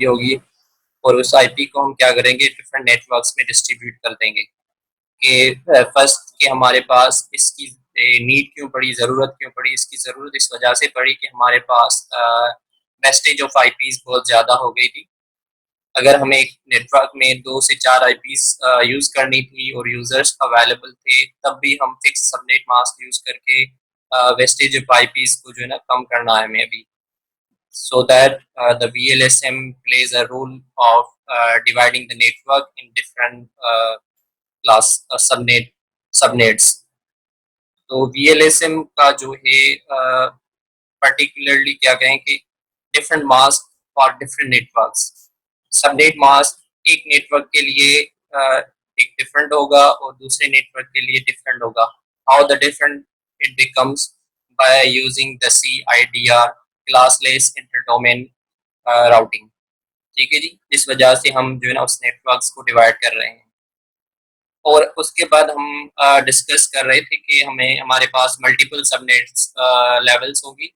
IP होगी, और उस आईपी को हम क्या करेंगे, डिफरेंट नेटवर्क्स में डिस्ट्रीब्यूट कर देंगे। कि फर्स्ट कि हमारे पास इसकी नीड क्यों पड़ी, ज़रूरत क्यों पड़ी, इसकी ज़रूरत इस वजह से पड़ी कि हमारे पास वेस्टेज ऑफ आईपीज बहुत ज़्यादा हो गई थी। अगर हमें एक नेटवर्क में 2 से 4 आईपीज यूज़ करनी थी और यूज़र्स अवेलेबल थे, तब भी हम फिक्स सबनेट मास्क यूज़ करके वेस्टेज ऑफ आईपीज को जो है ना कम करना है हमें अभी, so that the VLSM plays a role of dividing the network in different class subnets. तो VLSM का जो है पर्टिकुलरली क्या कहें कि different mask for different networks. Subnet mask एक नेटवर्क के लिए एक डिफरेंट होगा और दूसरे नेटवर्क के लिए डिफरेंट होगा। How the different it becomes by using the CIDR classless interdomain routing. ठीक है जी, इस वजह से हम जो है ना उस नेटवर्क्स को डिवाइड कर रहे हैं। और उसके बाद हम डिस्कस कर रहे थे कि हमें हमारे पास मल्टीपल सबनेट्स लेवल्स होगी,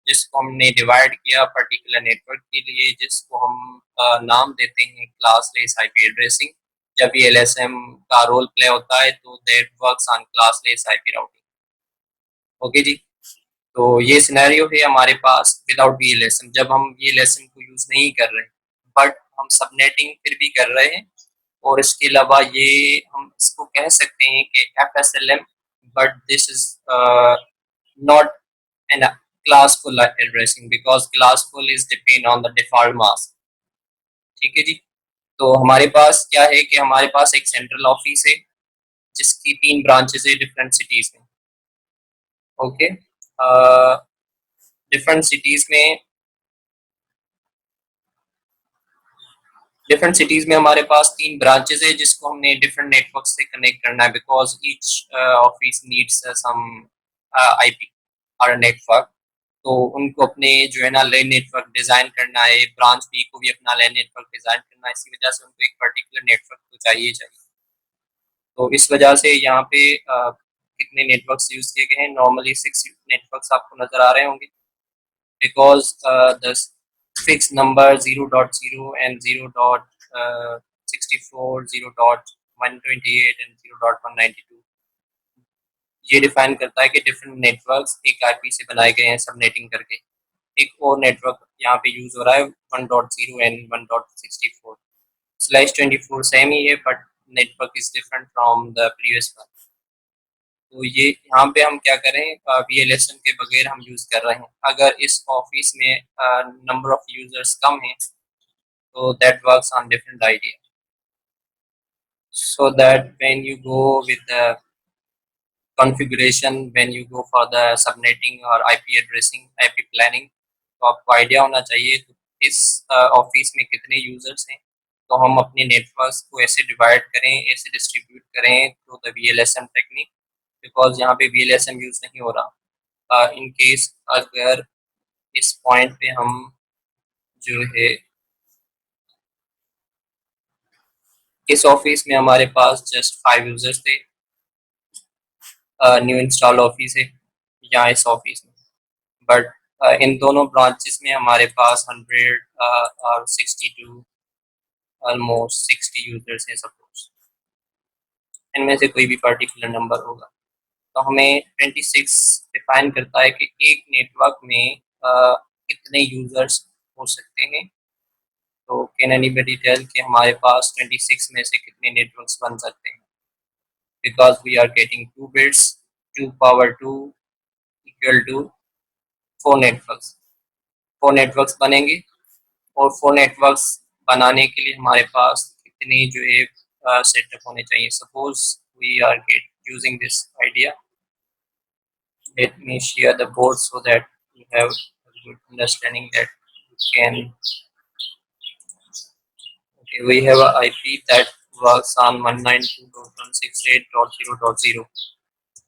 जिसको हमने डिवाइड किया पर्टिकुलर नेटवर्क के लिए, जिसको हम नाम देते हैं क्लास लेस आईपी एड्रेसिंग। जब ये LSM का रोल प्ले होता है तो that works on classless IP routing. Okay जी, तो ये सिनेरियो है हमारे पास विदाउट VLSM, जब हम VLSM को यूज नहीं कर रहे बट हम सबनेटिंग फिर भी कर रहे हैं। और इसके अलावा ये हम इसको कह सकते हैं कि FSLM, but this is not an classful addressing because classful is depend on the default mask। ठीक है जी, तो हमारे पास क्या है कि हमारे पास एक सेंट्रल ऑफिस है जिसकी 3 ब्रांचेस है डिफरेंट सिटीज में। ओके, डिफरेंट सिटीज में हमारे पास 3 ब्रांचेस है जिसको हमने डिफरेंट नेटवर्क से कनेक्ट करना है, because each office needs some IP और नेटवर्क। तो उनको अपने जो है ना लेन नेटवर्क डिजाइन करना है, ब्रांच बी को भी अपना लेन नेटवर्क डिजाइन करना है, इसी वजह से उनको एक पर्टिकुलर नेटवर्क तो चाहिए। तो इस वजह से यहाँ पे कितने नेटवर्क्स यूज किए गए हैं, नॉर्मली 6 नेटवर्क्स आपको नजर आ रहे होंगे, because the fix number 0.0 and 0.64, 0.128 and 0.192 ये डिफाइन करता है कि डिफरेंट नेटवर्क्स एक आईपी से बनाए गए हैं सबनेटिंग करके। एक और नेटवर्क यहाँ पे यूज हो रहा है 1.0 एंड 1.64 स्लैश 24 सेम ही है, but network is different from the previous one. तो ये यहाँ पे हम क्या करें, VLSM के बगैर हम यूज कर रहे हैं। अगर इस ऑफिस में नंबर ऑफ यूजर्स कम है तो that works on different idea, so that when you go with the configuration, when you go for the subnetting or IP addressing, IP planning, तो आपको आइडिया होना चाहिए तो इस ऑफिस में कितने यूजर्स हैं, तो हम अपने नेटवर्क्स को ऐसे डिवाइड करें, ऐसे डिस्ट्रीब्यूट करें through the VLSM technique, because यहाँ पे VLSM यूज नहीं हो रहा। इन केस अगर इस पॉइंट पे हम जो है इस ऑफिस में हमारे पास जस्ट 5 यूजर्स थे, न्यू इंस्टॉल ऑफिस है यहाँ इस ऑफिस में, बट इन दोनों ब्रांचेस में हमारे पास 100 और 62 ऑलमोस्ट 60 यूजर्स हैं सपोज, इनमें से कोई भी पर्टिकुलर नंबर होगा। तो हमें 26 डिफाइन करता है कि एक नेटवर्क में कितने यूजर्स हो सकते हैं। तो कैन एनीबॉडी टेल कि हमारे पास 26 में से कितने नेटवर्क्स बन सकते हैं, because we are getting 2 bits, 2 power 2 equal to 4 networks. 4 networks बनेंगे, और 4 नेटवर्क्स बनाने के लिए हमारे पास कितने जो है सेटअप होने चाहिए। Suppose we are using this idea, let me share the board so that you have a good understanding that you can, okay, we have a IP that works on 192.168.0.0,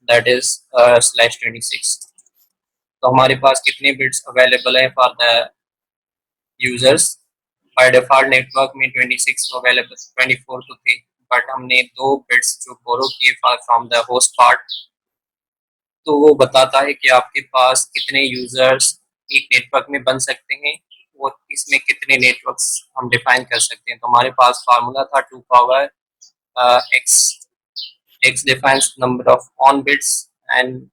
that is /26। तो हमारे पास कितने bits available है for the users. By default network में 26 available, 24 तो थे, but हमने 2 bits जो बोरो किए फ्रॉम द होस्ट पार्ट, तो वो बताता है कि आपके पास कितने यूजर्स एक नेटवर्क में बन सकते हैं, और इसमें कितने नेटवर्क्स हम डिफाइन कर सकते हैं। तो हमारे पास फार्मूला था 2 power x, x defines number of on bits, and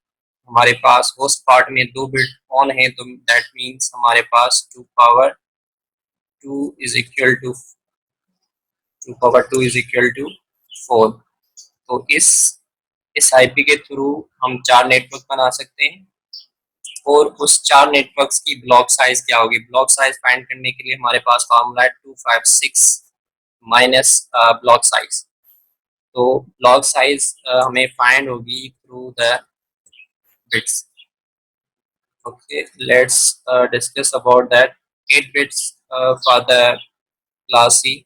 हमारे पास होस्ट पार्ट में 2 बिट ऑन है, तो दैट मीन्स हमारे पास 2 पावर 2 इज इक्वल टू 4। तो इस आईपी के थ्रू हम 4 नेटवर्क बना सकते हैं, और उस 4 नेटवर्क्स की ब्लॉक साइज क्या होगी। ब्लॉक साइज फाइंड करने के लिए हमारे पास फार्मूला है 256 माइनस ब्लॉक साइज। तो ब्लॉक साइज हमें फाइंड होगी through the bits. Okay, let's discuss about that. 8 bits for the class C,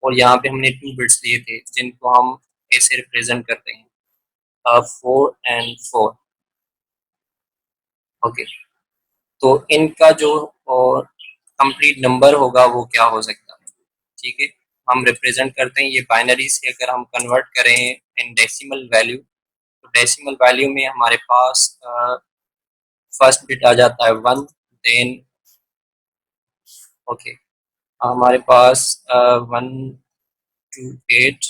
और यहाँ पे हमने 2 बिट्स लिए थे जिनको हम ऐसे रिप्रेजेंट करते हैं 4 एंड 4। ओके, तो इनका जो कंप्लीट नंबर होगा वो क्या हो सकता है। ठीक है, हम रिप्रेजेंट करते हैं ये बाइनरी से। अगर हम कन्वर्ट करें इन डेसिमल वैल्यू, तो डेसिमल वैल्यू में हमारे पास फर्स्ट बिट आ जाता है 1, देन ओके हमारे पास 1, 2, 8,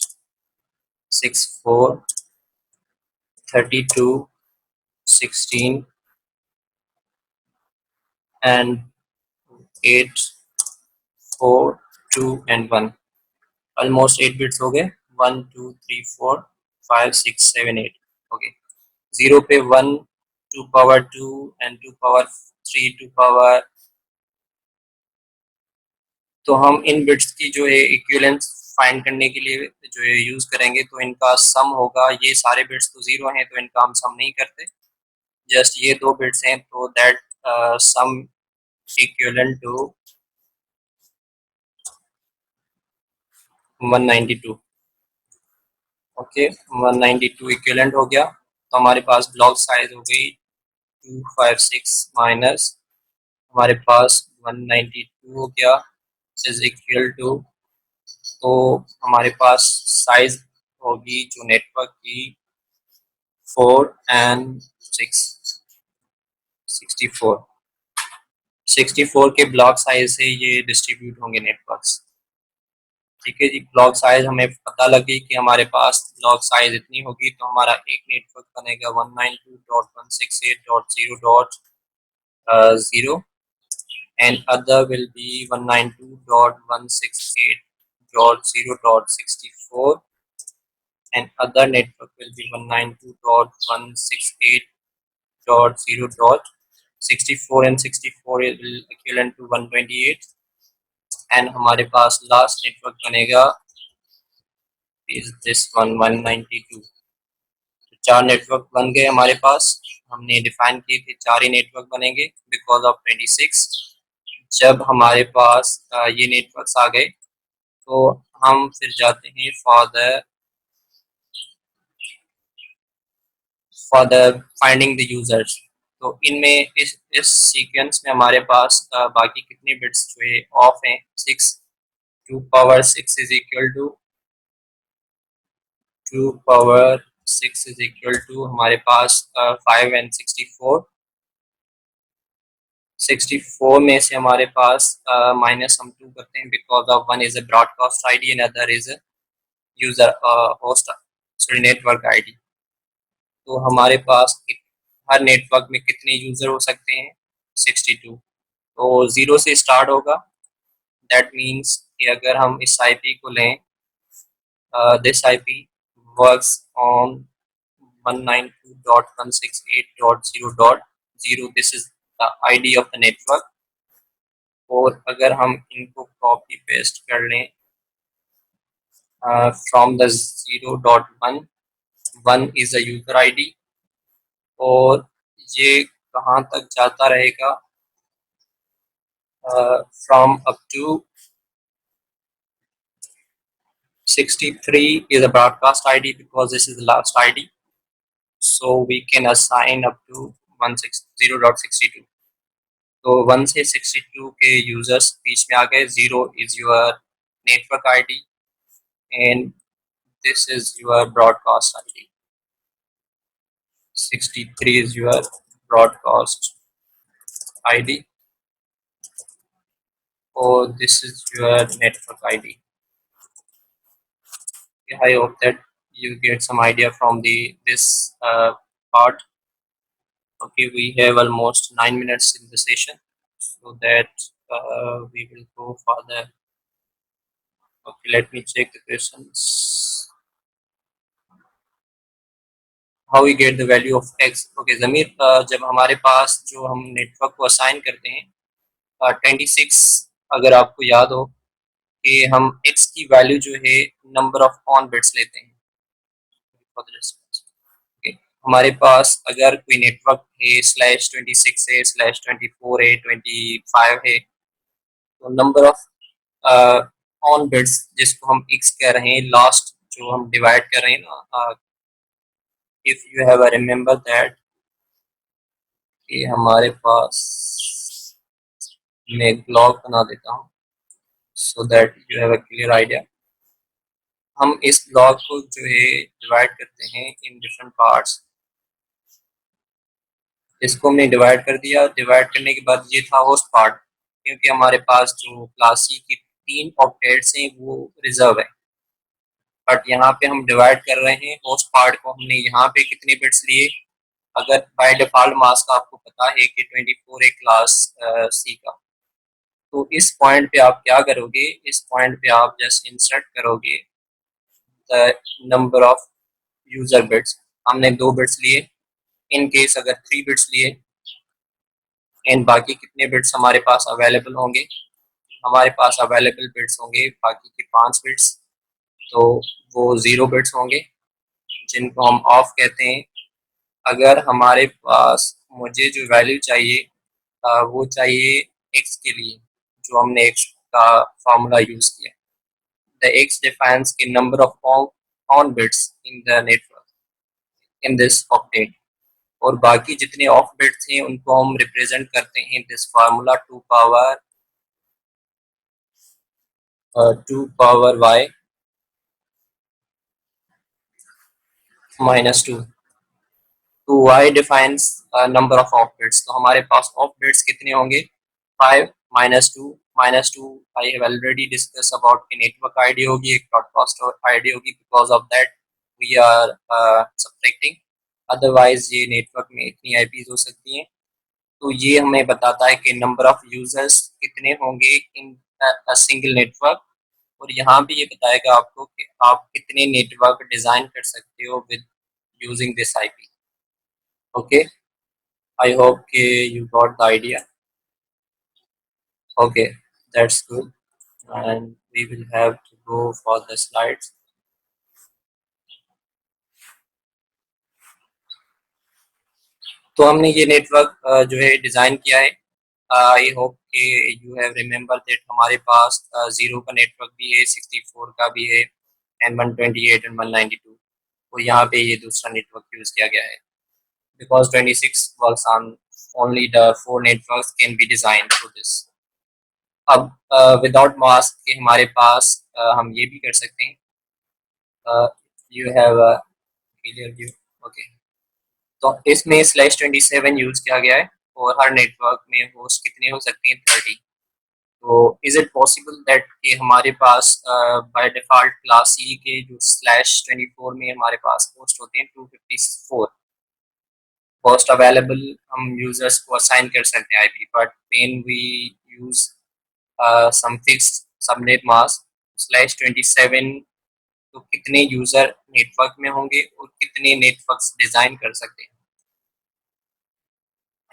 64, 32, 16 एंड 8, 4, 2 एंड 1। ऑलमोस्ट 8 बिट्स हो गए। 1, 2, 3, 4, 5, 6, 7, 8। ओके, 0 पे 1, 2 पावर 2 एंड 2 पावर 3, 2 पावर। तो हम इन बिट्स की जो है इक्विवेलेंस फाइंड करने के लिए जो है यूज करेंगे, तो इनका सम होगा। ये सारे बिट्स तो 0 हैं, तो इनका हम सम नहीं करते, जस्ट ये 2 बिट्स हैं, तो that sum equivalent to 192। Okay, 192 equivalent हो गया। तो हमारे पास ब्लॉक साइज हो गई 256 माइनस हमारे पास 192 हो गया, इज इक्वल टू। तो हमारे पास साइज होगी जो नेटवर्क की 4 एंड 6, 64। 64 के ब्लॉक साइज से ये डिस्ट्रीब्यूट होंगे नेटवर्क्स। ठीक है जी, ब्लॉक साइज हमें पता लगी कि हमारे पास ब्लॉक साइज इतनी होगी, तो हमारा एक नेटवर्क बनेगा 192.168.0.0, and other will be 192.168.0.64, and other network will be 192.168.0.64, and 64 will equivalent to 128, and हमारे पास लास्ट नेटवर्क बनेगा is this one 192। तो 4 नेटवर्क बन गए हमारे पास। हमने डिफाइन किए थे 4 ही नेटवर्क बनेंगे बिकॉज ऑफ 26। जब हमारे पास ये नेटवर्क्स आ गए, तो हम फिर जाते हैं for the finding the users. तो इनमें इस सीक्वेंस में हमारे पास बाकी कितने बिट्स जो है ऑफ हैं 6। 2 power 6 is equal to 2 power 6 is equal to हमारे पास 5 एंड 64। 64 में से हमारे पास माइनस हम 2 करते हैं because of one is a broadcast ID and other is a user host sorry network ID. तो हमारे पास हर नेटवर्क में कितने यूजर हो सकते हैं 62। तो 0 से स्टार्ट होगा, दैट मीन्स कि अगर हम इस आईपी को लें, this IP works on 192.168.0.0, this is the ID of the network. और अगर हम इनको कॉपी पेस्ट कर लें from the 0.1, 1 is a user ID, और ये कहाँ तक जाता रहेगा from up to 63 is a broadcast ID because this is the last ID. So we can assign up to 160.62. तो 1 से 62 के यूजर्स बीच में आ गए। 0 is your network ID and this is your broadcast ID. 63 is your broadcast ID. or this is your network ID. I hope that you get some idea from the this part. Okay, we have almost 9 minutes in the session, so that we will go further. Okay, let me check the questions. How we get the value of x? Okay, ज़मीर, जब हमारे पास जो हम network को assign करते हैं 26, अगर आपको याद हो कि हम x की वैल्यू जो है नंबर ऑफ ऑन बिट्स लेते हैं for the response. Okay. हमारे पास अगर कोई नेटवर्क है /26 है /24 है 25 है, तो नंबर ऑफ ऑन बिट्स जिसको हम x कह रहे हैं, लास्ट जो हम डिवाइड कर रहे हैं ना, if you have remember that कि हमारे पास, मैं एक ब्लॉग बना देता हूँ so that you have a clear idea. हम इस ब्लॉग को जो है डिवाइड करते हैं इन डिफरेंट पार्ट्स। इसको हमने डिवाइड कर दिया। डिवाइड करने के बाद ये था होस्ट पार्ट, क्योंकि हमारे पास जो क्लास सी की 3 ऑक्टेट्स हैं वो रिजर्व है, बट यहाँ पे हम डिवाइड कर रहे हैं होस्ट पार्ट को। हमने यहाँ पे कितने बिट्स लिए? अगर बाय डिफॉल्ट मास्क आपको पता है कि 24 है क्लास सी का, तो इस पॉइंट पे आप क्या करोगे? इस पॉइंट पे आप जस्ट इंसर्ट करोगे the number of user bits. हमने 2 बिट्स लिए, इन केस अगर 3 बिट्स लिए, एंड बाकी कितने बिट्स हमारे पास अवेलेबल होंगे? हमारे पास अवेलेबल बिट्स होंगे बाकी के 5 बिट्स, तो वो 0 बिट्स होंगे जिनको हम ऑफ कहते हैं। अगर हमारे पास मुझे जो वैल्यू चाहिए वो चाहिए एक्स के लिए, जो हमने एक्स का फार्मूला यूज किया। The x defines the number of on bits in the network in this octet, और बाकी जितने ऑफ बिट्स हैं उनको हम रिप्रेजेंट करते हैं दिस फार्मूला 2 पावर y -2। तो y defines number of bits, तो हमारे पास ऑफ बिट्स कितने होंगे? 5 -2 I have already discuss about कि नेटवर्क आईडी होगी, एक ब्रॉडकास्ट आईडी होगी, because of that we are subtracting. Otherwise ये नेटवर्क में इतनी आईपीज हो सकती हैं। तो ये हमें बताता है कि नंबर ऑफ यूजर्स कितने होंगे इन सिंगल नेटवर्क, और यहाँ पे ये बताएगा आपको कि आप कितने नेटवर्क डिजाइन कर सकते हो with using this IP. Okay, I hope you got the idea. Okay, that's good. And we will have to go for the slides. तो हमने ये नेटवर्क जो है डिज़ाइन किया है। आई होप कि यू हैव रिमेंबर दैट हमारे पास 0 का नेटवर्क भी है, 64 का भी है, एंड 128 एंड 192। तो यहाँ पे ये दूसरा नेटवर्क यूज़ किया गया है, because 26 works on only the 4 networks can be designed through this. अब विदाउट मास्क के हमारे पास हम ये भी कर सकते हैं। You have clear view. Okay, तो इसमें /27 यूज किया गया है, और हर नेटवर्क में होस्ट कितने हो सकते हैं? 30। तो इज इट पॉसिबल दैट कि हमारे पास बाय डिफॉल्ट क्लास सी के जो /24 में हमारे पास होस्ट होते हैं 254 होस्ट अवेलेबल, हम यूजर्स को असाइन कर सकते हैं IP, but when we use some fixed subnet mask /27, तो कितने यूजर नेटवर्क में होंगे और कितने नेटवर्क्स डिजाइन कर सकते हैं?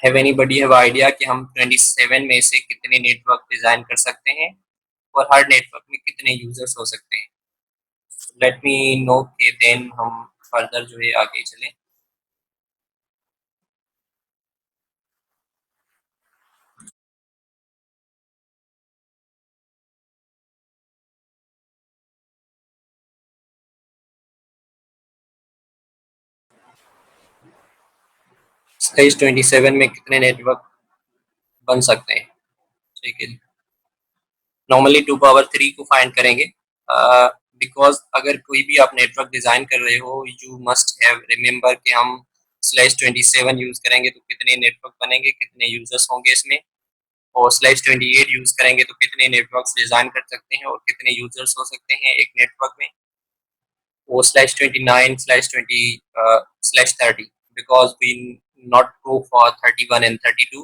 हैव एनीबॉडी हैव आइडिया कि हम 27 में से कितने नेटवर्क डिजाइन कर सकते हैं और हर नेटवर्क में कितने यूजर्स हो सकते हैं? लेट मी नो कि देन हम फर्दर जो है आगे चलें। /27 में कितने नेटवर्क बन सकते हैं? ठीक है, नॉर्मली 2 पावर 3 को फाइंड करेंगे, बिकॉज अगर कोई भी आप नेटवर्क डिजाइन कर रहे हो, यू मस्ट हैव रिमेंबर कि हम /27 यूज करेंगे तो कितने नेटवर्क बनेंगे, कितने यूजर्स होंगे इसमें। और /28 यूज करेंगे तो कितने नेटवर्क्स डिजाइन कर सकते हैं और कितने यूजर्स हो सकते हैं एक नेटवर्क में, or /29 /20 /30, because we not go for 31 and 32,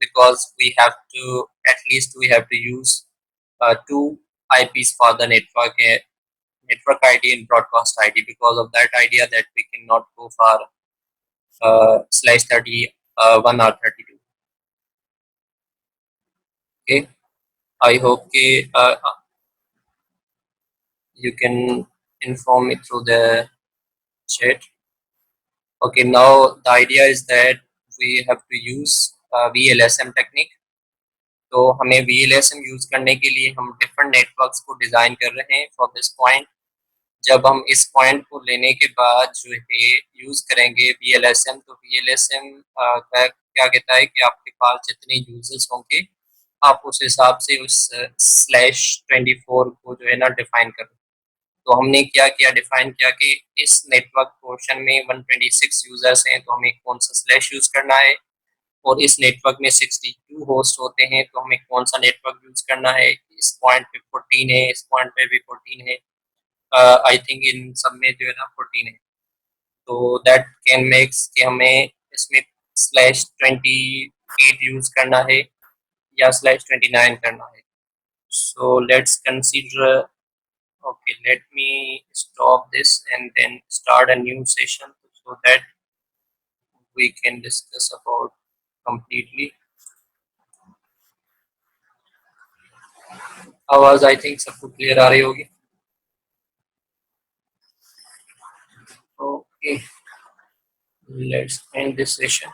because we have to, at least we have to use two IPs for the network ID and broadcast ID. Because of that idea that we cannot go for /31 or 32. Okay, I hope you can inform me through the chat. Okay, now the idea is that we have to use VLSM technique. तो हमें VLSM use करने के लिए हम different networks को design कर रहे हैं फॉर दिस पॉइंट। जब हम इस पॉइंट को लेने के बाद जो है यूज करेंगे VLSM, तो VLSM क्या कहता है कि आपके पास जितने यूजर्स होंगे आप उस हिसाब से उस /24 को जो है ना डिफाइन करो। तो हमने क्या किया, डिफाइन किया कि इस नेटवर्क पोर्शन में 126 यूजर्स हैं तो हमें कौन सा स्लैश यूज करना है, और इस नेटवर्क में 62 होस्ट होते हैं तो हमें कौन सा नेटवर्क यूज करना है। इस पॉइंट पे 14 है, इस पॉइंट पे भी 14 है, आई थिंक इन सब में जो है ना 14 है। तो दैट कैन मेक्स कि हमें इसमें /28 यूज करना है या /29 करना है। So let's consider, okay, let me stop this and then start a new session so that we can discuss about completely. आवाज आई थिंक सबको क्लियर आ रही होगी। Okay, let's end this session.